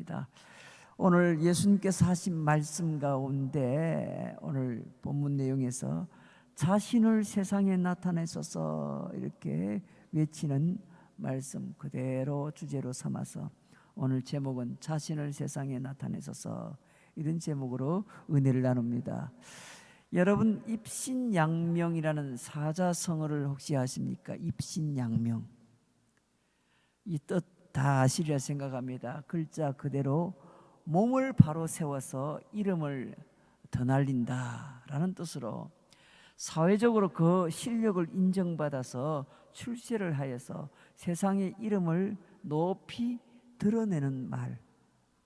합니다. 오늘 예수님께서 하신 말씀 가운데 오늘 본문 내용에서 자신을 세상에 나타내소서 이렇게 외치는 말씀 그대로 주제로 삼아서 오늘 제목은 자신을 세상에 나타내소서 이런 제목으로 은혜를 나눕니다. 여러분, 입신양명이라는 사자성어를 혹시 아십니까? 입신양명, 이 뜻 다 아시리라 생각합니다. 글자 그대로 몸을 바로 세워서 이름을 드날린다라는 뜻으로 사회적으로 그 실력을 인정받아서 출세를 하여서 세상의 이름을 높이 드러내는 말,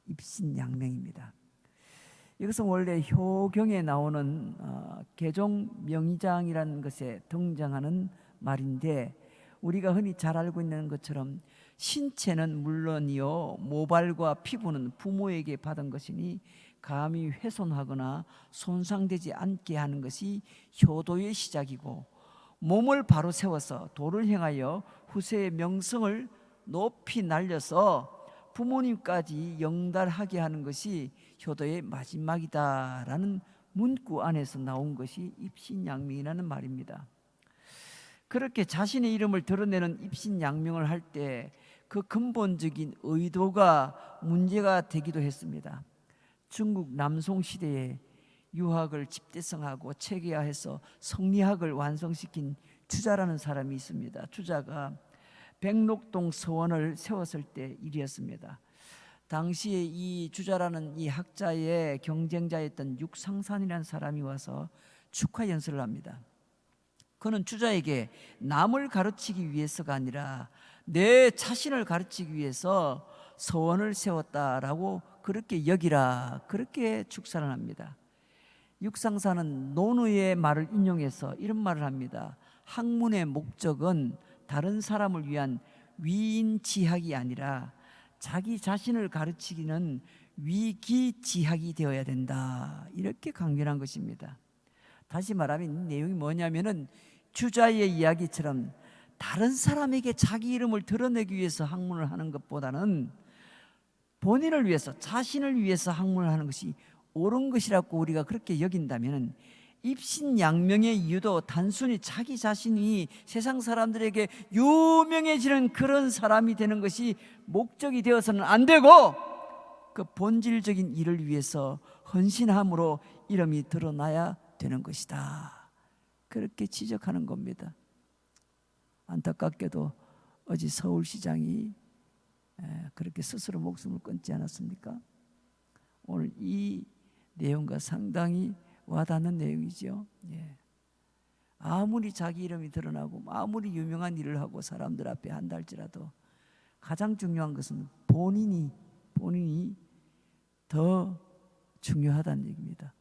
입신양명입니다. 이것은 원래 효경에 나오는 계종명의장이라는 것에 등장하는 말인데, 우리가 흔히 잘 알고 있는 것처럼 신체는 물론이요 모발과 피부는 부모에게 받은 것이니 감히 훼손하거나 손상되지 않게 하는 것이 효도의 시작이고, 몸을 바로 세워서 도를 행하여 후세의 명성을 높이 날려서 부모님까지 영달하게 하는 것이 효도의 마지막이다라는 문구 안에서 나온 것이 입신양명이라는 말입니다. 그렇게 자신의 이름을 드러내는 입신양명을 할 때 그 근본적인 의도가 문제가 되기도 했습니다. 중국 남송 시대에 유학을 집대성하고 체계화해서 성리학을 완성시킨 주자라는 사람이 있습니다. 주자가 백록동 서원을 세웠을 때 일이었습니다. 당시에 이 주자라는 이 학자의 경쟁자였던 육상산이라는 사람이 와서 축하 연설을 합니다. 그는 주자에게 남을 가르치기 위해서가 아니라 내 자신을 가르치기 위해서 서원을 세웠다라고 그렇게 여기라, 그렇게 축사를 합니다. 육상사는 논의의 말을 인용해서 이런 말을 합니다. 학문의 목적은 다른 사람을 위한 위인지학이 아니라 자기 자신을 가르치기는 위기지학이 되어야 된다, 이렇게 강변한 것입니다. 다시 말하면 이 내용이 뭐냐면은 주자의 이야기처럼 다른 사람에게 자기 이름을 드러내기 위해서 학문을 하는 것보다는 본인을 위해서, 자신을 위해서 학문을 하는 것이 옳은 것이라고 우리가 그렇게 여긴다면, 입신양명의 이유도 단순히 자기 자신이 세상 사람들에게 유명해지는 그런 사람이 되는 것이 목적이 되어서는 안 되고, 그 본질적인 일을 위해서 헌신함으로 이름이 드러나야 되는 것이다, 그렇게 지적하는 겁니다. 안타깝게도 어제 서울시장이 그렇게 스스로 목숨을 끊지 않았습니까? 오늘 이 내용과 상당히 와닿는 내용이죠. 아무리 자기 이름이 드러나고 아무리 유명한 일을 하고 사람들 앞에 한다 할지라도 가장 중요한 것은 본인이 더 중요하다는 얘기입니다.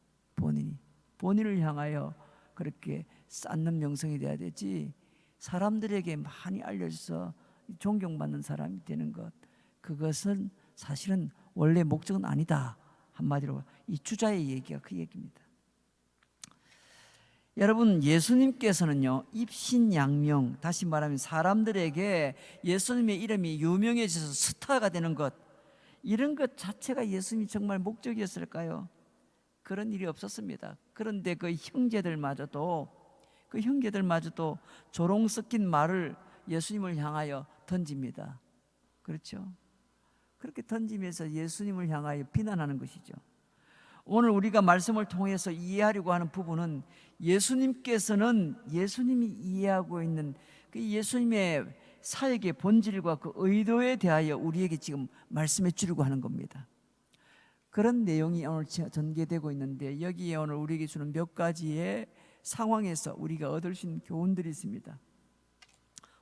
본인을 향하여 그렇게 쌓는 명성이 돼야 되지, 사람들에게 많이 알려져서 존경받는 사람이 되는 것, 그것은 사실은 원래 목적은 아니다. 한마디로 이 주자의 얘기가 그 얘기입니다. 여러분, 예수님께서는요 입신양명, 다시 말하면 사람들에게 예수님의 이름이 유명해져서 스타가 되는 것, 이런 것 자체가 예수님이 정말 목적이었을까요? 그런 일이 없었습니다. 그런데 그 형제들마저도 조롱 섞인 말을 예수님을 향하여 던집니다. 그렇죠? 그렇게 던지면서 예수님을 향하여 비난하는 것이죠. 오늘 우리가 말씀을 통해서 이해하려고 하는 부분은 예수님께서는 예수님이 이해하고 있는 그 예수님의 사역의 본질과 그 의도에 대하여 우리에게 지금 말씀해 주려고 하는 겁니다. 그런 내용이 오늘 전개되고 있는데, 여기에 오늘 우리에게 주는 몇 가지의 상황에서 우리가 얻을 수 있는 교훈들이 있습니다.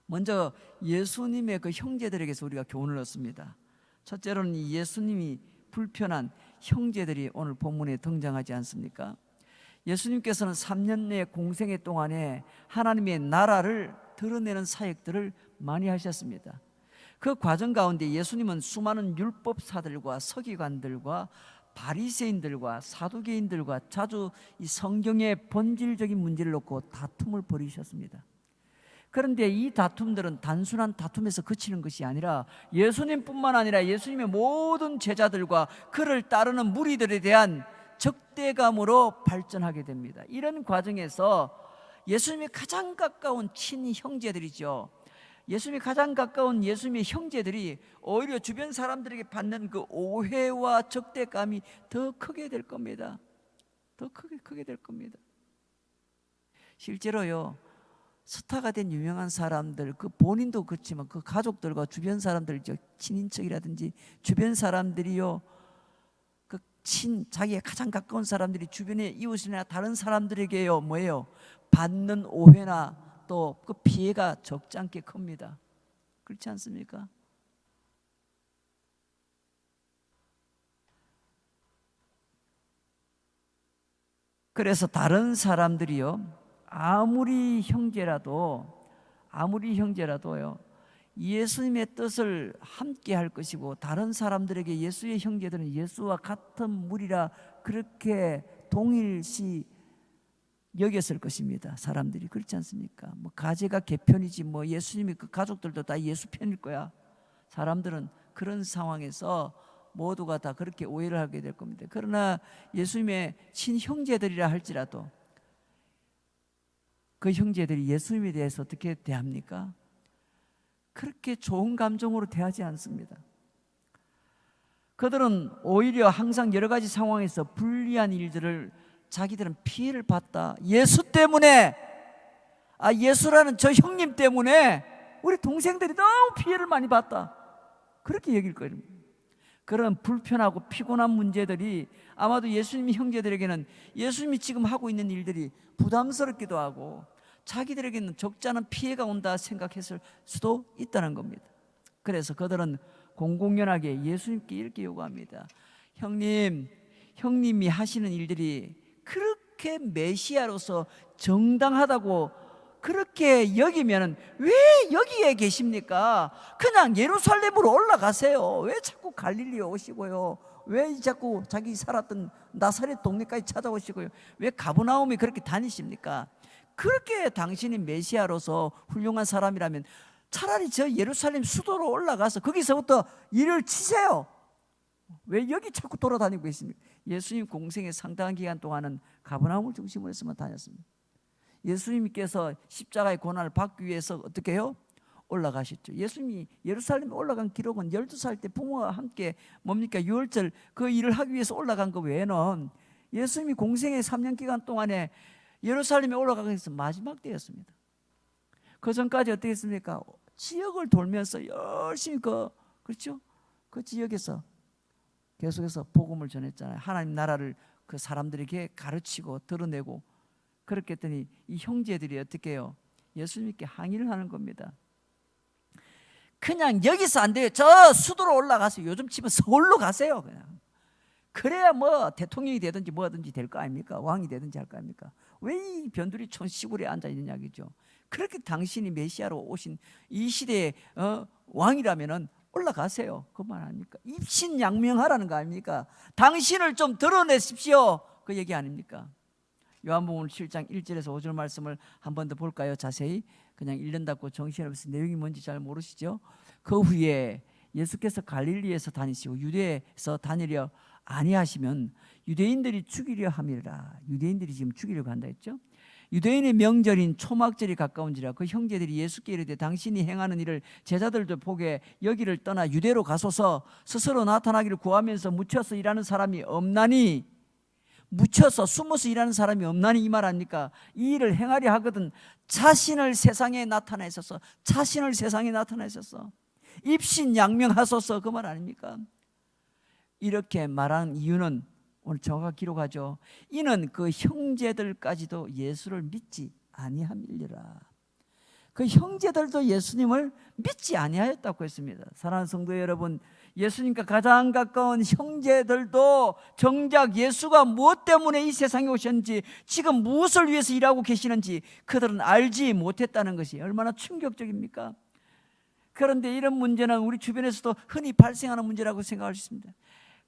먼저 예수님의 그 형제들에게서 우리가 교훈을 얻습니다. 첫째로는 예수님이 불편한 형제들이 오늘 본문에 등장하지 않습니까? 예수님께서는 3년의 공생애 동안에 하나님의 나라를 드러내는 사역들을 많이 하셨습니다. 그 과정 가운데 예수님은 수많은 율법사들과 서기관들과 바리새인들과 사두개인들과 자주 이 성경의 본질적인 문제를 놓고 다툼을 벌이셨습니다. 그런데 이 다툼들은 단순한 다툼에서 그치는 것이 아니라 예수님뿐만 아니라 예수님의 모든 제자들과 그를 따르는 무리들에 대한 적대감으로 발전하게 됩니다. 이런 과정에서 예수님의 가장 가까운 친형제들이죠. 예수님이 가장 가까운 예수님의 형제들이 오히려 주변 사람들에게 받는 그 오해와 적대감이 더 크게 될 겁니다. 더 크게 될 겁니다. 실제로요, 스타가 된 유명한 사람들, 그 본인도 그렇지만 그 가족들과 주변 사람들, 친인척이라든지 주변 사람들이요, 자기의 가장 가까운 사람들이 주변의 이웃이나 다른 사람들에게요, 뭐예요? 받는 오해나 또 그 피해가 적지 않게 큽니다. 그렇지 않습니까? 그래서 다른 사람들이요, 아무리 형제라도요, 예수님의 뜻을 함께 할 것이고 다른 사람들에게 예수의 형제들은 예수와 같은 무리라 그렇게 동일시 여겼을 것입니다. 사람들이 그렇지 않습니까? 뭐 가제가 개편이지 뭐 예수님이 그 가족들도 다 예수 편일 거야. 사람들은 그런 상황에서 모두가 다 그렇게 오해를 하게 될 겁니다. 그러나 예수님의 친형제들이라 할지라도 그 형제들이 예수님에 대해서 어떻게 대합니까? 그렇게 좋은 감정으로 대하지 않습니다. 그들은 오히려 항상 여러 가지 상황에서 불리한 일들을 자기들은 피해를 봤다. 예수 때문에, 예수라는 저 형님 때문에 우리 동생들이 너무 피해를 많이 봤다. 그렇게 얘기할 거예요. 그런 불편하고 피곤한 문제들이 아마도 예수님 형제들에게는 예수님이 지금 하고 있는 일들이 부담스럽기도 하고 자기들에게는 적지 않은 피해가 온다 생각했을 수도 있다는 겁니다. 그래서 그들은 공공연하게 예수님께 이렇게 요구합니다. 형님이 하시는 일들이 그렇게 메시아로서 정당하다고 그렇게 여기면 왜 여기에 계십니까? 그냥 예루살렘으로 올라가세요. 왜 자꾸 갈릴리에 오시고요? 왜 자꾸 자기 살았던 나사렛 동네까지 찾아오시고요? 왜 가버나움에 그렇게 다니십니까? 그렇게 당신이 메시아로서 훌륭한 사람이라면 차라리 저 예루살렘 수도로 올라가서 거기서부터 일을 치세요. 왜 여기 자꾸 돌아다니고 계십니까? 예수님 공생의 상당한 기간 동안은 가버나움을 중심으로 해서만 다녔습니다. 예수님께서 십자가의 고난을 받기 위해서 어떻게 해요? 올라가셨죠. 예수님이 예루살렘에 올라간 기록은 12살 때 부모와 함께 뭡니까? 유월절 그 일을 하기 위해서 올라간 거 외에는 예수님이 공생의 3년 기간 동안에 예루살렘에 올라가기 위해서 마지막 때였습니다. 그 전까지 어떻게 했습니까? 지역을 돌면서 열심히 그렇죠? 그 지역에서 계속해서 복음을 전했잖아요. 하나님 나라를 그 사람들에게 가르치고 드러내고 그렇게 했더니 이 형제들이 어떻게 해요? 예수님께 항의를 하는 겁니다. 그냥 여기서 안 돼요. 저 수도로 올라가서 요즘 치면 서울로 가세요. 그냥. 그래야 뭐 대통령이 되든지 뭐든지 될 거 아닙니까? 왕이 되든지 할 거 아닙니까? 왜 이 변두리촌 시골에 앉아 있느냐 죠. 그렇게 당신이 메시아로 오신 이 시대의 왕이라면은 올라가세요. 그 말 아닙니까? 입신양명하라는 거 아닙니까? 당신을 좀 드러내십시오. 그 얘기 아닙니까? 요한복음 7장 1절에서 5절 말씀을 한 번 더 볼까요? 자세히 그냥 읽는다고 정신없이 내용이 뭔지 잘 모르시죠? 그 후에 예수께서 갈릴리에서 다니시고 유대에서 다니려 아니하시면 유대인들이 죽이려 함이라. 유대인들이 지금 죽이려고 한다 했죠? 유대인의 명절인 초막절이 가까운지라 그 형제들이 예수께 이르되 당신이 행하는 일을 제자들도 보게 여기를 떠나 유대로 가소서. 스스로 나타나기를 구하면서 묻혀서 일하는 사람이 없나니, 묻혀서 숨어서 일하는 사람이 없나니 이 말 아닙니까? 이 일을 행하려 하거든 자신을 세상에 나타내셔서 입신양명하소서. 그 말 아닙니까? 이렇게 말한 이유는 오늘 정확하게 기록하죠. 이는 그 형제들까지도 예수를 믿지 아니함이니라. 그 형제들도 예수님을 믿지 아니하였다고 했습니다. 사랑하는 성도 여러분, 예수님과 가장 가까운 형제들도 정작 예수가 무엇 때문에 이 세상에 오셨는지, 지금 무엇을 위해서 일하고 계시는지 그들은 알지 못했다는 것이 얼마나 충격적입니까? 그런데 이런 문제는 우리 주변에서도 흔히 발생하는 문제라고 생각할 수 있습니다.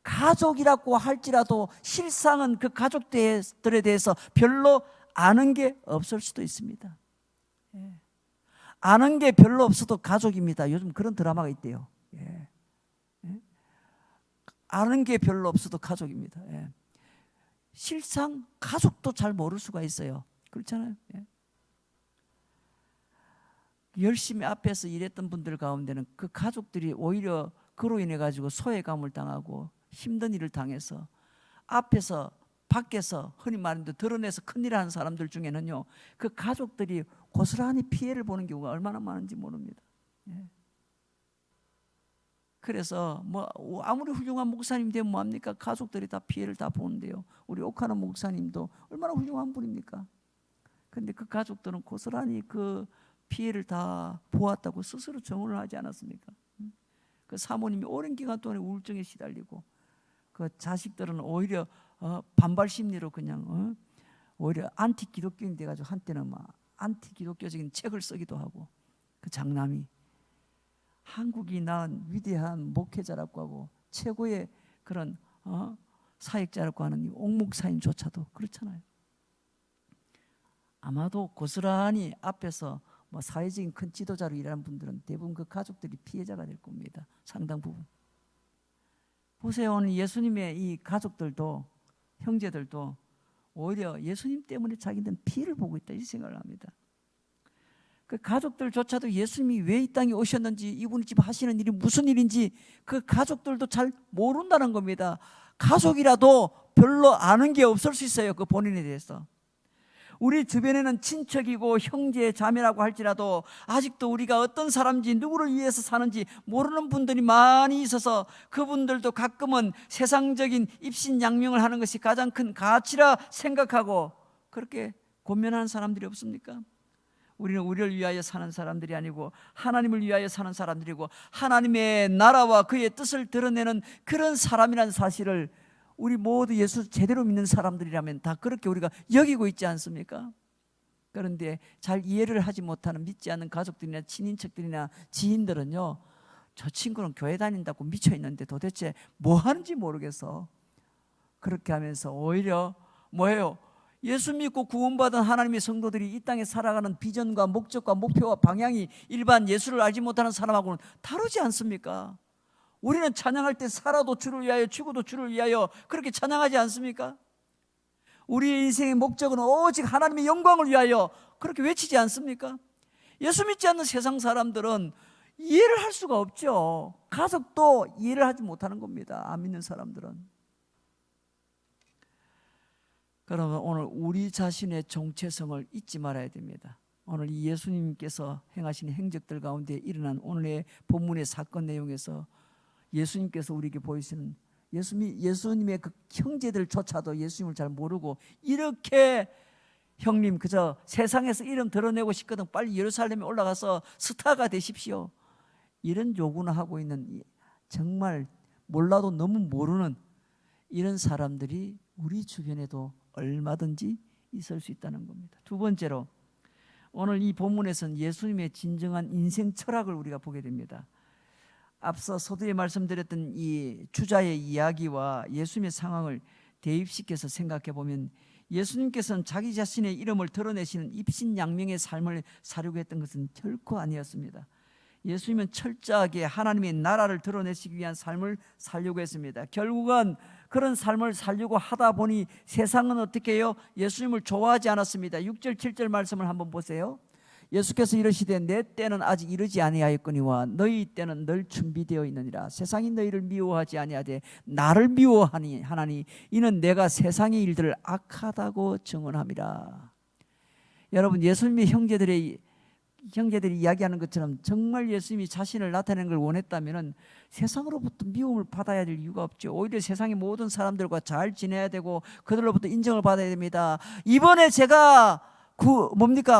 가족이라고 할지라도 실상은 그 가족들에 대해서 별로 아는 게 없을 수도 있습니다. 아는 게 별로 없어도 가족입니다. 요즘 그런 드라마가 있대요. 예. 예? 아는 게 별로 없어도 가족입니다. 예. 실상 가족도 잘 모를 수가 있어요. 그렇잖아요. 예. 열심히 앞에서 일했던 분들 가운데는 그 가족들이 오히려 그로 인해 가지고 소외감을 당하고 힘든 일을 당해서 앞에서 밖에서 흔히 말하는 데 드러내서 큰일 하는 사람들 중에는요, 그 가족들이 고스란히 피해를 보는 경우가 얼마나 많은지 모릅니다. 예. 그래서 뭐 아무리 훌륭한 목사님 되면 뭐합니까? 가족들이 다 피해를 다 보는데요. 우리 옥하는 목사님도 얼마나 훌륭한 분입니까? 근데 그 가족들은 고스란히 그 피해를 다 보았다고 스스로 정언을 하지 않았습니까? 그 사모님이 오랜 기간 동안에 우울증에 시달리고, 그 자식들은 오히려 반발 심리로 그냥 오히려 안티 기독교인 돼가지고 한때는 막 안티 기독교적인 책을 쓰기도 하고, 그 장남이 한국이 낳은 위대한 목회자라고 하고 최고의 그런 사역자라고 하는 이 옥목사님조차도 그렇잖아요. 아마도 고스란히 앞에서 뭐 사회적인 큰 지도자로 일하는 분들은 대부분 그 가족들이 피해자가 될 겁니다. 상당 부분. 보세요. 오늘 예수님의 이 가족들도, 형제들도 오히려 예수님 때문에 자기들은 피해를 보고 있다, 이 생각을 합니다. 그 가족들조차도 예수님이 왜 이 땅에 오셨는지, 이분이 지금 하시는 일이 무슨 일인지 그 가족들도 잘 모른다는 겁니다. 가족이라도 별로 아는 게 없을 수 있어요. 그 본인에 대해서. 우리 주변에는 친척이고 형제 자매라고 할지라도 아직도 우리가 어떤 사람인지, 누구를 위해서 사는지 모르는 분들이 많이 있어서 그분들도 가끔은 세상적인 입신양명을 하는 것이 가장 큰 가치라 생각하고 그렇게 권면하는 사람들이 없습니까? 우리는 우리를 위하여 사는 사람들이 아니고 하나님을 위하여 사는 사람들이고 하나님의 나라와 그의 뜻을 드러내는 그런 사람이라는 사실을 우리 모두 예수 제대로 믿는 사람들이라면 다 그렇게 우리가 여기고 있지 않습니까? 그런데 잘 이해를 하지 못하는 믿지 않는 가족들이나 친인척들이나 지인들은요, 저 친구는 교회 다닌다고 미쳐있는데 도대체 뭐 하는지 모르겠어. 그렇게 하면서 오히려 뭐예요? 예수 믿고 구원받은 하나님의 성도들이 이 땅에 살아가는 비전과 목적과 목표와 방향이 일반 예수를 알지 못하는 사람하고는 다르지 않습니까? 우리는 찬양할 때 살아도 주를 위하여 죽어도 주를 위하여 그렇게 찬양하지 않습니까? 우리의 인생의 목적은 오직 하나님의 영광을 위하여 그렇게 외치지 않습니까? 예수 믿지 않는 세상 사람들은 이해를 할 수가 없죠. 가족도 이해를 하지 못하는 겁니다. 안 믿는 사람들은. 그러면 오늘 우리 자신의 정체성을 잊지 말아야 됩니다. 오늘 이 예수님께서 행하신 행적들 가운데 일어난 오늘의 본문의 사건 내용에서 예수님께서 우리에게 보이시는 예수님의 그 형제들조차도 예수님을 잘 모르고 이렇게 형님 그저 세상에서 이름 드러내고 싶거든 빨리 예루살렘에 올라가서 스타가 되십시오, 이런 요구는 하고 있는 정말 몰라도 너무 모르는 이런 사람들이 우리 주변에도 얼마든지 있을 수 있다는 겁니다. 두 번째로 오늘 이 본문에서는 예수님의 진정한 인생 철학을 우리가 보게 됩니다. 앞서 서두에 말씀드렸던 이 주자의 이야기와 예수님의 상황을 대입시켜서 생각해 보면 예수님께서는 자기 자신의 이름을 드러내시는 입신양명의 삶을 사려고 했던 것은 결코 아니었습니다. 예수님은 철저하게 하나님의 나라를 드러내시기 위한 삶을 살려고 했습니다. 결국은 그런 삶을 살려고 하다 보니 세상은 어떻게 해요? 예수님을 좋아하지 않았습니다. 6절 7절 말씀을 한번 보세요. 예수께서 이르시되 내 때는 아직 이르지 아니하였거니와 너희 때는 늘 준비되어 있느니라. 세상이 너희를 미워하지 아니하되 나를 미워하니 하나니 이는 내가 세상의 일들을 악하다고 증언함이라. 여러분, 예수님의 형제들이 이야기하는 것처럼 정말 예수님이 자신을 나타내는 걸 원했다면 세상으로부터 미움을 받아야 될 이유가 없죠. 오히려 세상의 모든 사람들과 잘 지내야 되고 그들로부터 인정을 받아야 됩니다. 이번에 제가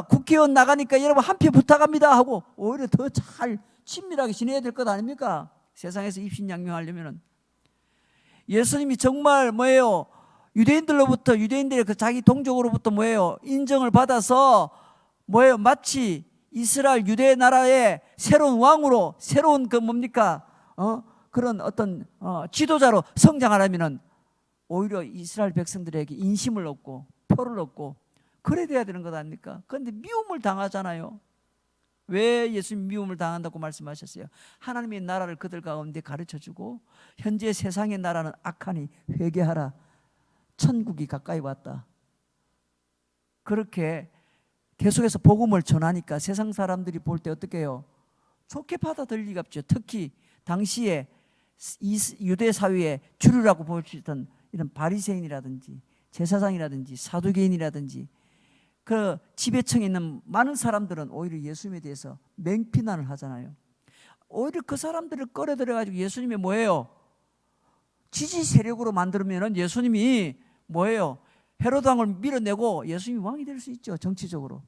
국회의원 나가니까 여러분 한 표 부탁합니다 하고 오히려 더 잘 친밀하게 지내야 될 것 아닙니까? 세상에서 입신양명하려면. 예수님이 정말 뭐예요? 유대인들의 그 자기 동족으로부터 뭐예요? 인정을 받아서 뭐예요? 마치 이스라엘 유대 나라의 새로운 왕으로 새로운 그런 어떤 지도자로 성장하려면은 오히려 이스라엘 백성들에게 인심을 얻고 표를 얻고 그래 돼야 되는 것 아닙니까? 그런데 미움을 당하잖아요. 왜 예수님 미움을 당한다고 말씀하셨어요? 하나님의 나라를 그들 가운데 가르쳐주고 현재 세상의 나라는 악하니 회개하라. 천국이 가까이 왔다. 그렇게 계속해서 복음을 전하니까 세상 사람들이 볼 때 어떻게 해요? 좋게 받아들일 리가 없죠. 특히 당시에 유대 사회의 주류라고 볼 수 있던 이런 바리새인이라든지 제사장이라든지 사두개인이라든지 그 지배층에 있는 많은 사람들은 오히려 예수님에 대해서 맹비난을 하잖아요. 오히려 그 사람들을 끌어들여가지고 예수님이 뭐예요? 지지 세력으로 만들면 예수님이 뭐예요? 헤로드 왕을 밀어내고 예수님이 왕이 될 수 있죠. 정치적으로.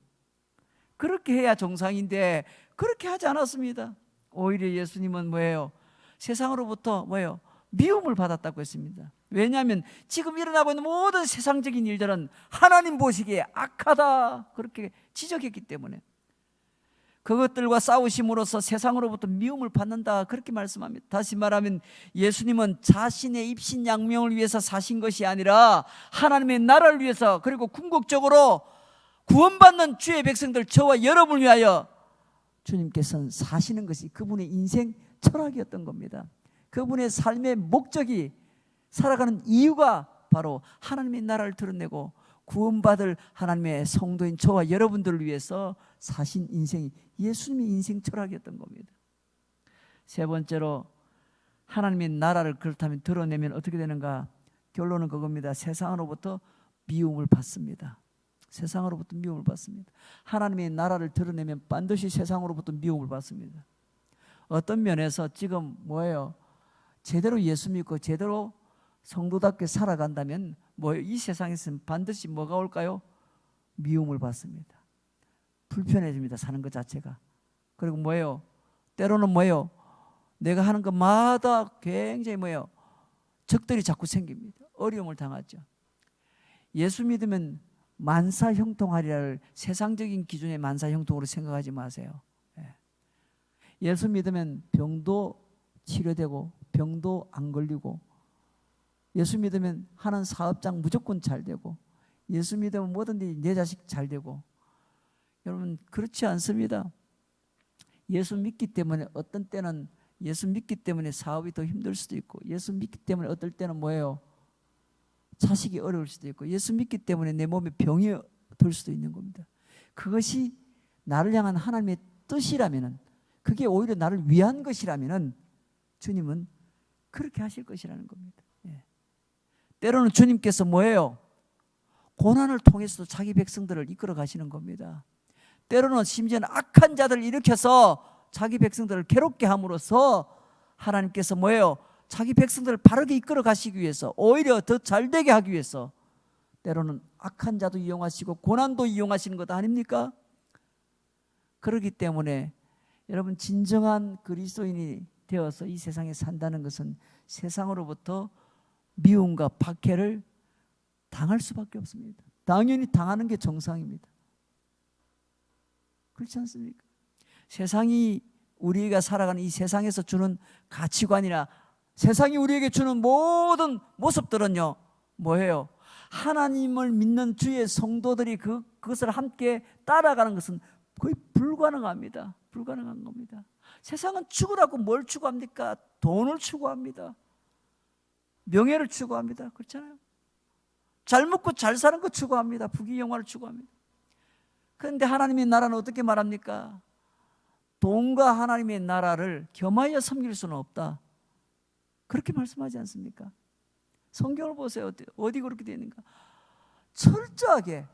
그렇게 해야 정상인데 그렇게 하지 않았습니다. 오히려 예수님은 뭐예요? 세상으로부터 뭐예요? 미움을 받았다고 했습니다. 왜냐하면 지금 일어나고 있는 모든 세상적인 일들은 하나님 보시기에 악하다 그렇게 지적했기 때문에 그것들과 싸우심으로써 세상으로부터 미움을 받는다 그렇게 말씀합니다. 다시 말하면 예수님은 자신의 입신양명을 위해서 사신 것이 아니라 하나님의 나라를 위해서 그리고 궁극적으로 구원받는 주의 백성들 저와 여러분을 위하여 주님께서는 사시는 것이 그분의 인생 철학이었던 겁니다. 그분의 삶의 목적이 살아가는 이유가 바로 하나님의 나라를 드러내고 구원받을 하나님의 성도인 저와 여러분들을 위해서 사신 인생이 예수님의 인생 철학이었던 겁니다. 세 번째로 하나님의 나라를 그렇다면 드러내면 어떻게 되는가? 결론은 그겁니다. 세상으로부터 미움을 받습니다. 세상으로부터 미움을 받습니다. 하나님의 나라를 드러내면 반드시 세상으로부터 미움을 받습니다. 어떤 면에서 지금 뭐예요? 제대로 예수 믿고 제대로 성도답게 살아간다면 이 세상에서는 반드시 뭐가 올까요? 미움을 받습니다. 불편해집니다. 사는 것 자체가. 그리고 뭐예요? 때로는 뭐예요? 내가 하는 것마다 굉장히 뭐예요? 적들이 자꾸 생깁니다. 어려움을 당하죠. 예수 믿으면 만사형통하리라를 세상적인 기준의 만사형통으로 생각하지 마세요. 예수 믿으면 병도 치료되고 병도 안 걸리고 예수 믿으면 하는 사업장 무조건 잘 되고 예수 믿으면 뭐든지 내 자식 잘 되고 여러분 그렇지 않습니다. 예수 믿기 때문에 어떤 때는 예수 믿기 때문에 사업이 더 힘들 수도 있고 예수 믿기 때문에 어떨 때는 뭐예요? 자식이 어려울 수도 있고 예수 믿기 때문에 내 몸에 병이 들 수도 있는 겁니다. 그것이 나를 향한 하나님의 뜻이라면 그게 오히려 나를 위한 것이라면 주님은 그렇게 하실 것이라는 겁니다. 때로는 주님께서 뭐예요? 고난을 통해서도 자기 백성들을 이끌어 가시는 겁니다. 때로는 심지어는 악한 자들을 일으켜서 자기 백성들을 괴롭게 함으로써 하나님께서 뭐예요? 자기 백성들을 바르게 이끌어 가시기 위해서 오히려 더 잘되게 하기 위해서 때로는 악한 자도 이용하시고 고난도 이용하시는 것 아닙니까? 그렇기 때문에 여러분 진정한 그리스도인이 되어서 이 세상에 산다는 것은 세상으로부터 미움과 박해를 당할 수밖에 없습니다. 당연히 당하는 게 정상입니다. 그렇지 않습니까? 세상이 우리가 살아가는 이 세상에서 주는 가치관이나 세상이 우리에게 주는 모든 모습들은요 뭐예요? 하나님을 믿는 주의 성도들이 그것을 함께 따라가는 것은 거의 불가능합니다. 불가능한 겁니다. 세상은 죽으라고 뭘 추구합니까? 돈을 추구합니다. 명예를 추구합니다. 그렇잖아요. 잘 먹고 잘 사는 거 추구합니다. 부귀영화를 추구합니다. 그런데 하나님의 나라는 어떻게 말합니까? 돈과 하나님의 나라를 겸하여 섬길 수는 없다. 그렇게 말씀하지 않습니까? 성경을 보세요. 어디 그렇게 되어 있는가? 철저하게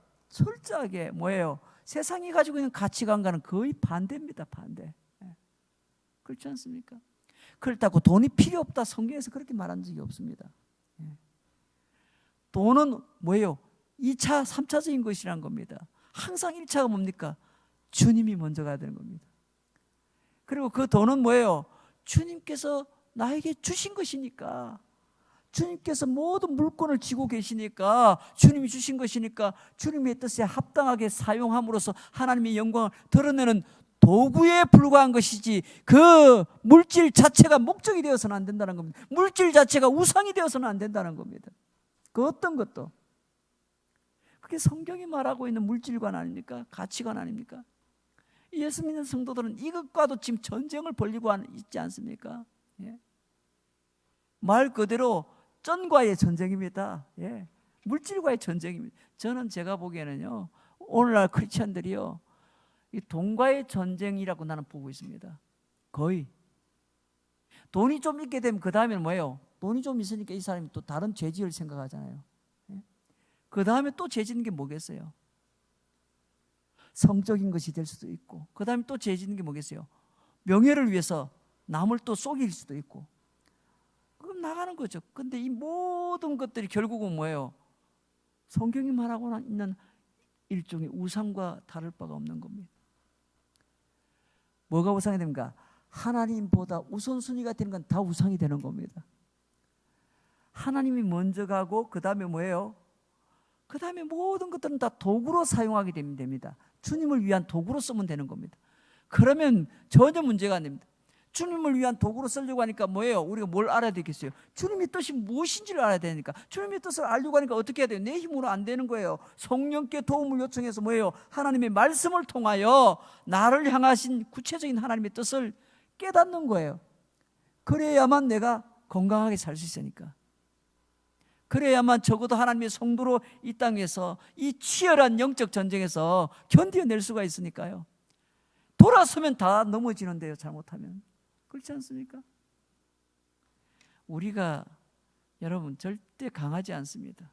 뭐예요? 세상이 가지고 있는 가치관과는 거의 반대입니다. 반대. 그렇지 않습니까? 그렇다고 돈이 필요 없다. 성경에서 그렇게 말한 적이 없습니다. 돈은 뭐예요? 2차, 3차적인 것이란 겁니다. 항상 1차가 뭡니까? 주님이 먼저 가야 되는 겁니다. 그리고 그 돈은 뭐예요? 주님께서 나에게 주신 것이니까 주님께서 모든 물건을 쥐고 계시니까 주님이 주신 것이니까 주님의 뜻에 합당하게 사용함으로써 하나님의 영광을 드러내는 도구에 불과한 것이지 그 물질 자체가 목적이 되어서는 안 된다는 겁니다. 물질 자체가 우상이 되어서는 안 된다는 겁니다. 그 어떤 것도. 그게 성경이 말하고 있는 물질관 아닙니까? 가치관 아닙니까? 예수 믿는 성도들은 이것과도 지금 전쟁을 벌이고 있지 않습니까? 예. 말 그대로 쩐과의 전쟁입니다. 예. 물질과의 전쟁입니다. 저는 제가 보기에는요, 오늘날 크리스천들이요, 이 돈과의 전쟁이라고 나는 보고 있습니다. 거의. 돈이 좀 있게 되면 그 다음에는 뭐예요? 돈이 좀 있으니까 이 사람이 또 다른 죄지을 생각하잖아요. 예? 그 다음에 또 죄지는 게 뭐겠어요? 성적인 것이 될 수도 있고, 그 다음에 또 죄지는 게 뭐겠어요? 명예를 위해서 남을 또 속일 수도 있고, 그럼 나가는 거죠. 근데 이 모든 것들이 결국은 뭐예요? 성경이 말하고 있는 일종의 우상과 다를 바가 없는 겁니다. 뭐가 우상이 됩니까? 하나님보다 우선순위가 되는 건 다 우상이 되는 겁니다. 하나님이 먼저 가고 그 다음에 뭐예요? 그 다음에 모든 것들은 다 도구로 사용하게 됩니다. 주님을 위한 도구로 쓰면 되는 겁니다. 그러면 전혀 문제가 안 됩니다. 주님을 위한 도구로 쓰려고 하니까 뭐예요? 우리가 뭘 알아야 되겠어요? 주님의 뜻이 무엇인지를 알아야 되니까. 주님의 뜻을 알려고 하니까 어떻게 해야 돼요? 내 힘으로 안 되는 거예요. 성령께 도움을 요청해서 뭐예요? 하나님의 말씀을 통하여 나를 향하신 구체적인 하나님의 뜻을 깨닫는 거예요. 그래야만 내가 건강하게 살 수 있으니까. 그래야만 적어도 하나님의 성도로 이 땅에서 이 치열한 영적 전쟁에서 견뎌낼 수가 있으니까요. 돌아서면 다 넘어지는데요, 잘못하면. 그렇지 않습니까? 우리가 여러분 절대 강하지 않습니다.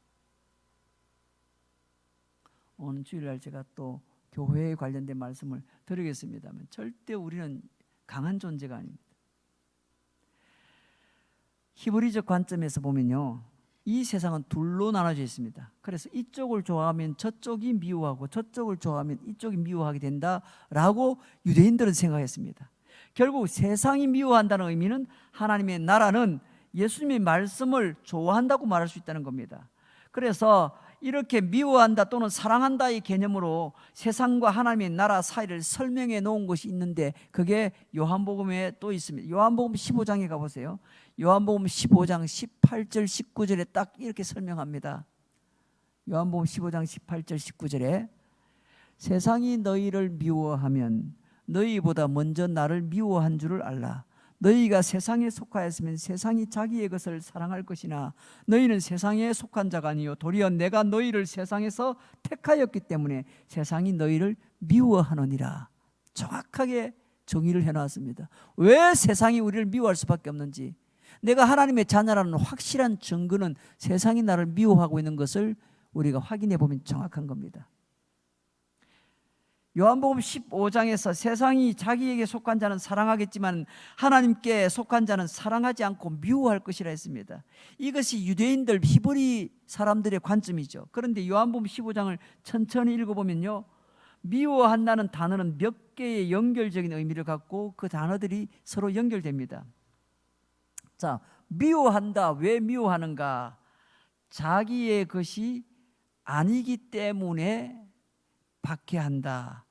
오늘 주일날 제가 또 교회에 관련된 말씀을 드리겠습니다만 절대 우리는 강한 존재가 아닙니다. 히브리적 관점에서 보면요, 이 세상은 둘로 나눠져 있습니다. 그래서 이쪽을 좋아하면 저쪽이 미워하고 저쪽을 좋아하면 이쪽이 미워하게 된다라고 유대인들은 생각했습니다. 결국 세상이 미워한다는 의미는 하나님의 나라는 예수님의 말씀을 좋아한다고 말할 수 있다는 겁니다. 그래서 이렇게 미워한다 또는 사랑한다의 개념으로 세상과 하나님의 나라 사이를 설명해 놓은 것이 있는데 그게 요한복음에 또 있습니다. 요한복음 15장에 가보세요. 요한복음 15장 18절 19절에 딱 이렇게 설명합니다. 요한복음 15장 18절 19절에 세상이 너희를 미워하면 너희보다 먼저 나를 미워한 줄을 알라. 너희가 세상에 속하였으면 세상이 자기의 것을 사랑할 것이나 너희는 세상에 속한 자가 아니요 도리어 내가 너희를 세상에서 택하였기 때문에 세상이 너희를 미워하느니라. 정확하게 정의를 해놨습니다. 왜 세상이 우리를 미워할 수밖에 없는지, 내가 하나님의 자녀라는 확실한 증거는 세상이 나를 미워하고 있는 것을 우리가 확인해 보면 정확한 겁니다. 요한복음 15장에서 세상이 자기에게 속한 자는 사랑하겠지만 하나님께 속한 자는 사랑하지 않고 미워할 것이라 했습니다. 이것이 유대인들 히브리 사람들의 관점이죠. 그런데 요한복음 15장을 천천히 읽어보면요, 미워한다는 단어는 몇 개의 연결적인 의미를 갖고 그 단어들이 서로 연결됩니다. 자, 미워한다. 왜 미워하는가? 자기의 것이 아니기 때문에 박해한다.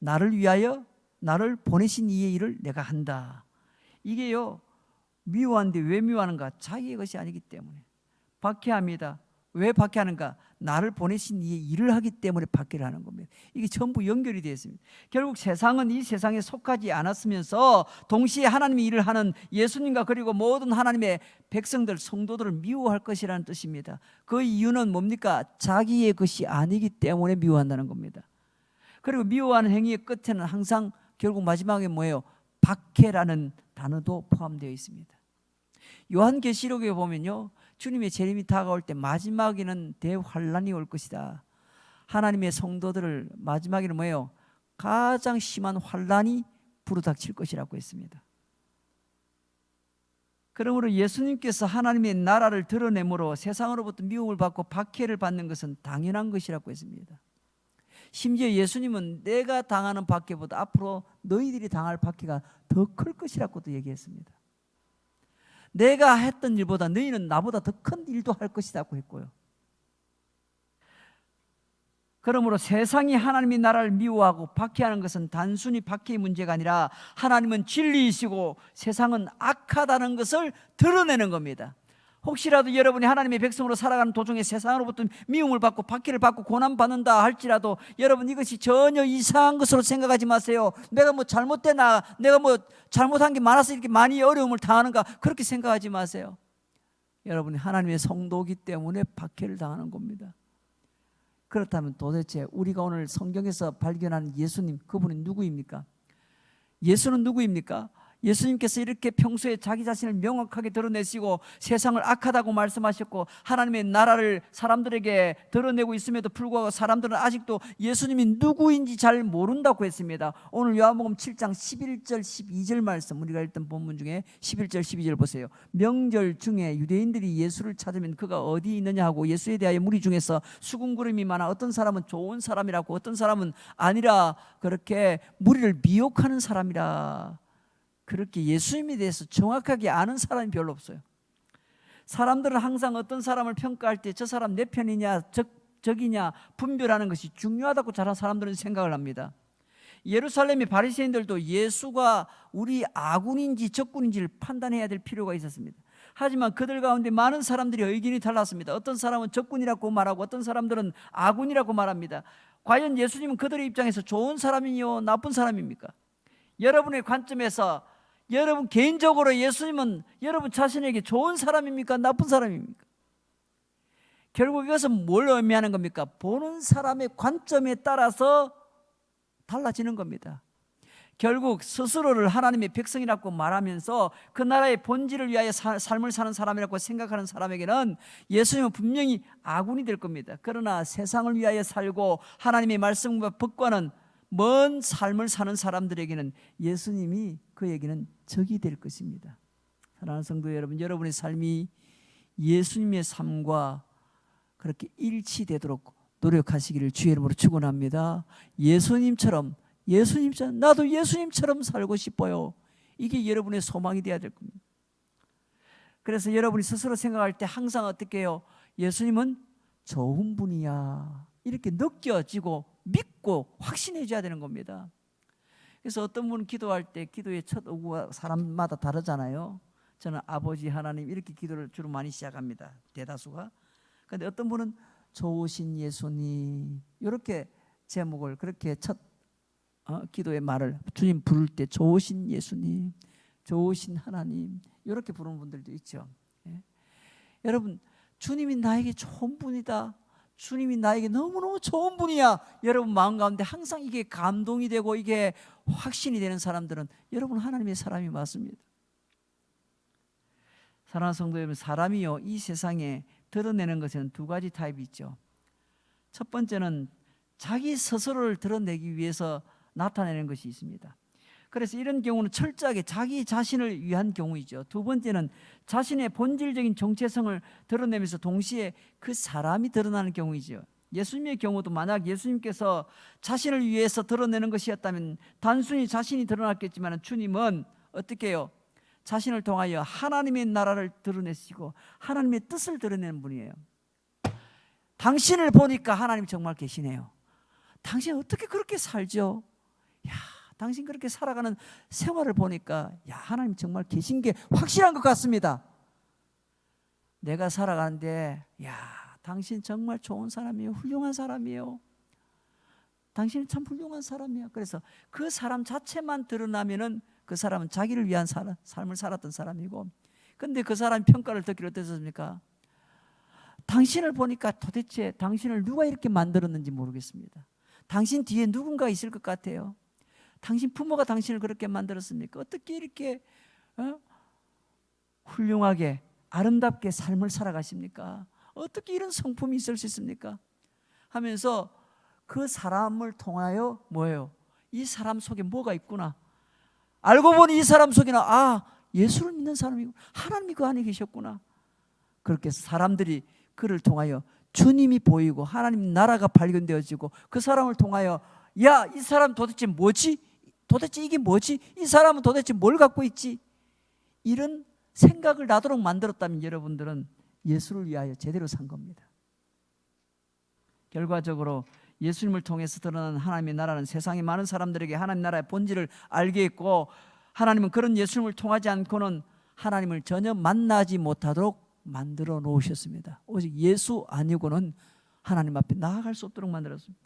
나를 위하여 나를 보내신 이의 일을 내가 한다. 이게요, 미워한데 왜 미워하는가? 자기의 것이 아니기 때문에 박해합니다. 왜 박해하는가? 나를 보내신 이의 일을 하기 때문에 박해를 하는 겁니다. 이게 전부 연결이 되어 있습니다. 결국 세상은 이 세상에 속하지 않았으면서 동시에 하나님의 일을 하는 예수님과 그리고 모든 하나님의 백성들, 성도들을 미워할 것이라는 뜻입니다. 그 이유는 뭡니까? 자기의 것이 아니기 때문에 미워한다는 겁니다. 그리고 미워하는 행위의 끝에는 항상 결국 마지막에 뭐예요? 박해라는 단어도 포함되어 있습니다. 요한계시록에 보면요, 주님의 재림이 다가올 때 마지막에는 대환란이 올 것이다. 하나님의 성도들을 마지막에는 뭐예요? 가장 심한 환란이 부르닥칠 것이라고 했습니다. 그러므로 예수님께서 하나님의 나라를 드러내므로 세상으로부터 미움을 받고 박해를 받는 것은 당연한 것이라고 했습니다. 심지어 예수님은 내가 당하는 박해보다 앞으로 너희들이 당할 박해가 더 클 것이라고도 얘기했습니다. 내가 했던 일보다 너희는 나보다 더 큰 일도 할 것이라고 했고요. 그러므로 세상이 하나님의 나라를 미워하고 박해하는 것은 단순히 박해의 문제가 아니라 하나님은 진리이시고 세상은 악하다는 것을 드러내는 겁니다. 혹시라도 여러분이 하나님의 백성으로 살아가는 도중에 세상으로부터 미움을 받고 박해를 받고 고난받는다 할지라도 여러분 이것이 전혀 이상한 것으로 생각하지 마세요. 내가 뭐 잘못되나, 내가 뭐 잘못한 게 많아서 이렇게 많이 어려움을 당하는가, 그렇게 생각하지 마세요. 여러분이 하나님의 성도이기 때문에 박해를 당하는 겁니다. 그렇다면 도대체 우리가 오늘 성경에서 발견한 예수님, 그분이 누구입니까? 예수는 누구입니까? 예수님께서 이렇게 평소에 자기 자신을 명확하게 드러내시고 세상을 악하다고 말씀하셨고 하나님의 나라를 사람들에게 드러내고 있음에도 불구하고 사람들은 아직도 예수님이 누구인지 잘 모른다고 했습니다. 오늘 요한복음 7장 11절 12절 말씀, 우리가 읽던 본문 중에 11절 12절 보세요. 명절 중에 유대인들이 예수를 찾으면 그가 어디 있느냐 하고 예수에 대하여 무리 중에서 수군구름이 많아 어떤 사람은 좋은 사람이라고 어떤 사람은 아니라 그렇게 무리를 미혹하는 사람이라, 그렇게 예수님에 대해서 정확하게 아는 사람이 별로 없어요. 사람들은 항상 어떤 사람을 평가할 때 저 사람 내 편이냐 적이냐 분별하는 것이 중요하다고 자란 사람들은 생각을 합니다. 예루살렘의 바리새인들도 예수가 우리 아군인지 적군인지를 판단해야 될 필요가 있었습니다. 하지만 그들 가운데 많은 사람들이 의견이 달랐습니다. 어떤 사람은 적군이라고 말하고 어떤 사람들은 아군이라고 말합니다. 과연 예수님은 그들의 입장에서 좋은 사람이요 나쁜 사람입니까? 여러분의 관점에서 여러분 개인적으로 예수님은 여러분 자신에게 좋은 사람입니까? 나쁜 사람입니까? 결국 이것은 뭘 의미하는 겁니까? 보는 사람의 관점에 따라서 달라지는 겁니다. 결국 스스로를 하나님의 백성이라고 말하면서 그 나라의 본질을 위하여 삶을 사는 사람이라고 생각하는 사람에게는 예수님은 분명히 아군이 될 겁니다. 그러나 세상을 위하여 살고 하나님의 말씀과 법과는 먼 삶을 사는 사람들에게는 예수님이 그에게는 적이 될 것입니다. 사랑하는 성도 여러분, 여러분의 삶이 예수님의 삶과 그렇게 일치되도록 노력하시기를 주의 이름으로 축원합니다. 예수님처럼 나도 예수님처럼 살고 싶어요. 이게 여러분의 소망이 되어야 될 겁니다. 그래서 여러분이 스스로 생각할 때 항상 어떻게 해요? 예수님은 좋은 분이야 이렇게 느껴지고 믿고 확신해줘야 되는 겁니다. 그래서 어떤 분은 기도할 때 기도의 첫 어구가 사람마다 다르잖아요. 저는 아버지 하나님 이렇게 기도를 주로 많이 시작합니다, 대다수가. 그런데 어떤 분은 좋으신 예수님 이렇게 제목을, 그렇게 첫 기도의 말을 주님 부를 때 좋으신 예수님, 좋으신 하나님 이렇게 부르는 분들도 있죠. 예? 여러분, 주님이 나에게 좋은 분이다, 주님이 나에게 너무너무 좋은 분이야, 여러분 마음 가운데 항상 이게 감동이 되고 이게 확신이 되는 사람들은 여러분 하나님의 사람이 맞습니다. 사랑하는 성도 여러분, 사람이요 이 세상에 드러내는 것에는 두 가지 타입이 있죠. 첫 번째는 자기 스스로를 드러내기 위해서 나타내는 것이 있습니다. 그래서 이런 경우는 철저하게 자기 자신을 위한 경우이죠. 두 번째는 자신의 본질적인 정체성을 드러내면서 동시에 그 사람이 드러나는 경우이죠. 예수님의 경우도 만약 예수님께서 자신을 위해서 드러내는 것이었다면 단순히 자신이 드러났겠지만 주님은 어떻게 해요? 자신을 통하여 하나님의 나라를 드러내시고 하나님의 뜻을 드러내는 분이에요. 당신을 보니까 하나님 정말 계시네요. 당신 어떻게 그렇게 살죠? 야, 당신 그렇게 살아가는 생활을 보니까 야, 하나님 정말 계신 게 확실한 것 같습니다. 내가 살아가는데 야, 당신 정말 좋은 사람이에요. 훌륭한 사람이에요. 당신은 참 훌륭한 사람이야. 그래서 그 사람 자체만 드러나면은 그 사람은 자기를 위한 삶을 살았던 사람이고, 근데 그 사람이 평가를 듣기로 어땠습니까? 당신을 보니까 도대체 당신을 누가 이렇게 만들었는지 모르겠습니다. 당신 뒤에 누군가 있을 것 같아요. 당신 부모가 당신을 그렇게 만들었습니까? 어떻게 이렇게 훌륭하게 아름답게 삶을 살아가십니까? 어떻게 이런 성품이 있을 수 있습니까? 하면서 그 사람을 통하여 뭐예요? 이 사람 속에 뭐가 있구나. 알고 보니 이 사람 속에는 예수를 믿는 사람이고 하나님이 그 안에 계셨구나. 그렇게 사람들이 그를 통하여 주님이 보이고 하나님 나라가 발견되어지고 그 사람을 통하여 야, 이 사람 도대체 뭐지? 도대체 이게 뭐지? 이 사람은 도대체 뭘 갖고 있지? 이런 생각을 나도록 만들었다면 여러분들은 예수를 위하여 제대로 산 겁니다. 결과적으로 예수님을 통해서 드러나는 하나님의 나라는 세상의 많은 사람들에게 하나님 나라의 본질을 알게 했고, 하나님은 그런 예수님을 통하지 않고는 하나님을 전혀 만나지 못하도록 만들어 놓으셨습니다. 오직 예수 아니고는 하나님 앞에 나아갈 수 없도록 만들었습니다.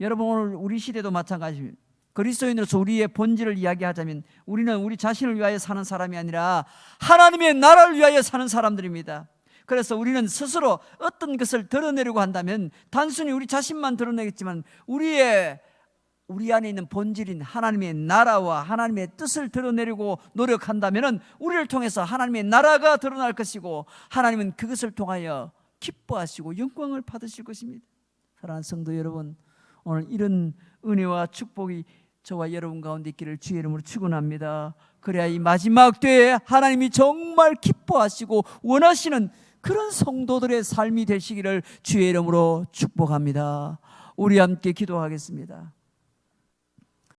여러분, 오늘 우리 시대도 마찬가지입니다. 그리스도인으로서 우리의 본질을 이야기하자면 우리는 우리 자신을 위하여 사는 사람이 아니라 하나님의 나라를 위하여 사는 사람들입니다. 그래서 우리는 스스로 어떤 것을 드러내려고 한다면 단순히 우리 자신만 드러내겠지만 우리 안에 있는 본질인 하나님의 나라와 하나님의 뜻을 드러내려고 노력한다면 우리를 통해서 하나님의 나라가 드러날 것이고 하나님은 그것을 통하여 기뻐하시고 영광을 받으실 것입니다. 사랑하는 성도 여러분, 오늘 이런 은혜와 축복이 저와 여러분 가운데 있기를 주의 이름으로 축원합니다. 그래야 이 마지막 때에 하나님이 정말 기뻐하시고 원하시는 그런 성도들의 삶이 되시기를 주의 이름으로 축복합니다. 우리 함께 기도하겠습니다.